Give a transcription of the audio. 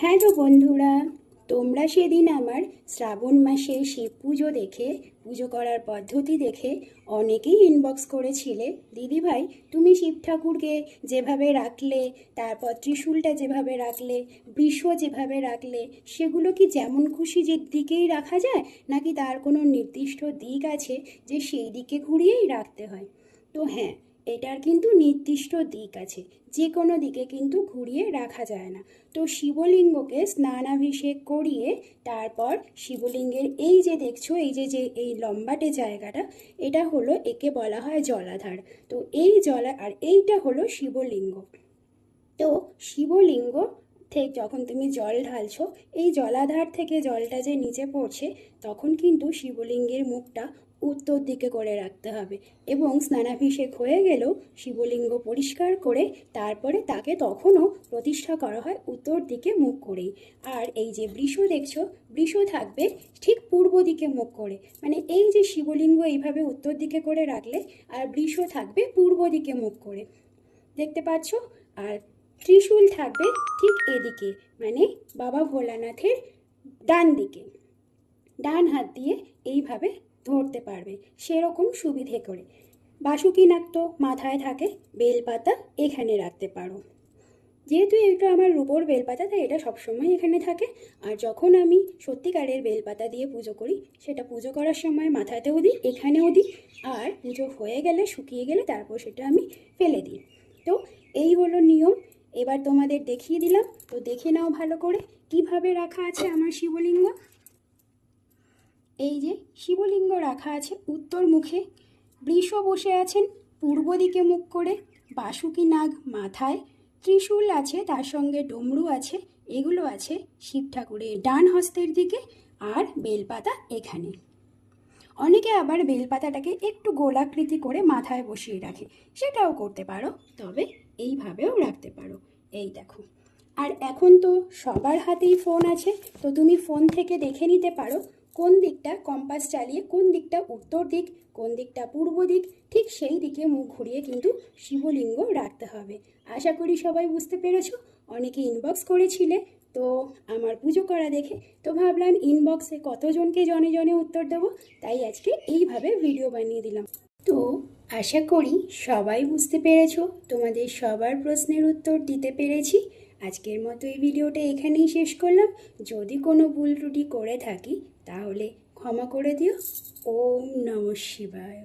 Hello বন্ধুরা, তোমরা সেদিন আমার শ্রাবণ মাসে শিব পুজো দেখে পুজো করার পদ্ধতি দেখে অনেকেই ইনবক্স করেছিলে, দিদিভাই তুমি শিব ঠাকুরকে যেভাবে রাখলে, তারপর ত্রিশূলটা যেভাবে রাখলে, বৃষ যেভাবে রাখলে, সেগুলো কি যেমন খুশি যে দিকেই রাখা যায়, নাকি তার কোনো নির্দিষ্ট দিক আছে যে সেই দিকে ঘুরিয়েই রাখতে হয়? তো হ্যাঁ, এটার কিন্তু নির্দিষ্ট দিক আছে, যে কোনো দিকে কিন্তু ঘুরিয়ে রাখা যায় না। তো শিবলিঙ্গকে স্নানাভিষেক করিয়ে তারপর শিবলিঙ্গের এই যে দেখছো, এই যে যে এই লম্বাটে জায়গাটা, এটা হলো, একে বলা হয় জলাধার। তো এই আর এইটা হলো শিবলিঙ্গ। তো শিবলিঙ্গ থেকে যখন তুমি জল ঢালছো, এই জলাধার থেকে জলটা যে নিচে পড়ছে, তখন কিন্তু শিবলিঙ্গের মুখটা উত্তর দিকে করে রাখতে হবে। এবং স্নানাভিষেক হয়ে গেলেও শিবলিঙ্গ পরিষ্কার করে তারপরে তাকে তখনও প্রতিষ্ঠা করা হয় উত্তর দিকে মুখ করেই। আর এই যে বৃষ দেখছো, বৃষ থাকবে ঠিক পূর্ব দিকে মুখ করে, মানে এই যে শিবলিঙ্গ এইভাবে উত্তর দিকে করে রাখলে, আর বৃষ থাকবে পূর্ব দিকে মুখ করে, দেখতে পাচ্ছ? আর ত্রিশূল থাকবে ঠিক এদিকে, মানে বাবা ভোলানাথের ডান দিকে, ডান হাত দিয়ে এইভাবে ধরতে পারবে সেরকম সুবিধে করে। বাসুকিনাগ তো মাথায় থাকে, বেলপাতা এখানে রাখতে পারো। যেহেতু এটা আমার রূপোর বেলপাতা, তাই এটা সবসময় এখানে থাকে। আর যখন আমি সত্যিকারের বেলপাতা দিয়ে পুজো করি, সেটা পুজো করার সময় মাথাতেও দিই, এখানেও দিই, আর পুজো হয়ে গেলে, শুকিয়ে গেলে তারপর সেটা আমি ফেলে দিই। তো এই হলো নিয়ম। এবার তোমাদের দেখিয়ে দিলাম, তো দেখে নাও ভালো করে কিভাবে রাখা আছে আমার শিবলিঙ্গ। এই যে শিবলিঙ্গ রাখা আছে উত্তর মুখে, বৃষ বসে আছেন পূর্ব দিকে মুখ করে, বাসুকি নাগ মাথায়, ত্রিশূল আছে, তার সঙ্গে ডমরু আছে, এগুলো আছে শিব ঠাকুরের ডান হস্তের দিকে, আর বেলপাতা এখানে। অনেকে আবার বেলপাতাটাকে একটু গোলাকৃতি করে মাথায় বসিয়ে রাখে, সেটাও করতে পারো, তবে এইভাবেও রাখতে পারো। এই দেখো। আর এখন তো সবার হাতেই ফোন আছে, তো তুমি ফোন থেকে দেখে নিতে পারো কোন দিকটা, কম্পাস চালিয়ে কোন দিকটা উত্তর দিক, কোন দিকটা পূর্ব দিক, ঠিক সেই দিকে মুখ ঘুরিয়ে কিন্তু শিবলিঙ্গ রাখতে হবে। আশা করি সবাই বুঝতে পেরেছো। অনেকে ইনবক্স করেছিলে তো আমার পুজো করা দেখে, তো ভাবলাম ইনবক্সে কতজনকে জনে জনে উত্তর দেবো, তাই আজকে এইভাবে ভিডিও বানিয়ে দিলাম। তো আশা করি সবাই বুঝতে পেরেছো, তোমাদের সবার প্রশ্নের উত্তর দিতে পেরেছি। আজকের মতো এই ভিডিওটা এখানেই শেষ করলাম। যদি কোনো ভুল ত্রুটি করে থাকি তাহলে ক্ষমা করে দিও। ওম নমঃ শিবায়।